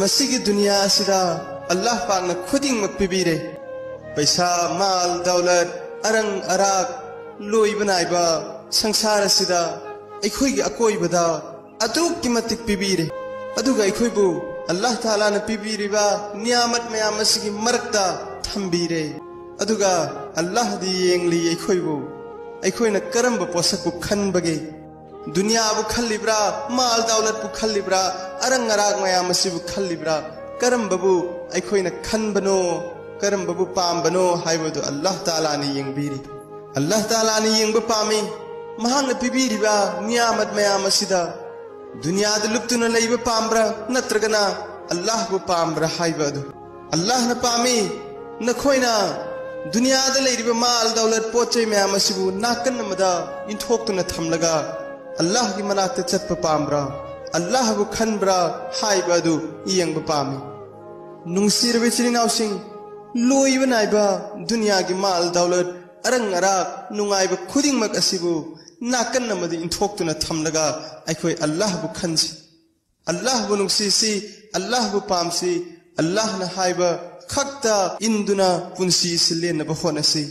मसीगी दुनिया सिदा अल्लाह पाक न खुदिंग मक पिबीरे पैसा माल दौलत अरंग अराक लोई बनाइबा संसार सिदा अखोइगी अकोइबदा अदुक्कि मतिक पिबीरे अदुगा अखोइबु अल्लाह ताला न पिबीरिबा नियामत मयाम मसीगी मरकता थंबीरे अदुगा अल्लाह दी येंगली अखोइबु अखोइना करंब पोसकबु खनबगे दुनिया बु खल्लिब्रा माल दौलत बु खल्लिब्रा अरंग अराग मयाम मसीबु खल्लिब्रा करंबबु अखोइना खनबनो करंबबु पामबनो हाइबदु अल्लाह ताला नि येंगबीरी अल्लाह ताला नि येंगब पामी महांग पिबीरिबा नियामत मयाम मसीदा दुनिया द लुप्तुना लैबा पामब्रा नत्रगना अल्लाह बु पामब्रा हाइबदु अल्लाह न पामी नखोइना दुनिया द लैरिबा माल दौलत पोचै मयाम मसीबु नाकन मदा इंथोक्तुना थमलगा अल्लाह की मनाते चत्प पामब्रा अल्लाह बु खनब्रा हाइबदु येंगब पामी नुंगसिरबे चिरिनाउसिंग लोइब नाइबा दुनिया की माल दौलत अरंग अराक नुंगाइब खुदिंगमक असिबु नाकन नमदि इंथोक्तुना थमलगा अखोइ अल्लाह बु खनसि अल्लाह बु नुंगसिसि अल्लाह बु पामसि अल्लाह न हाइबा खक्ता इंदुना पुंसि सिलेनब होनसि।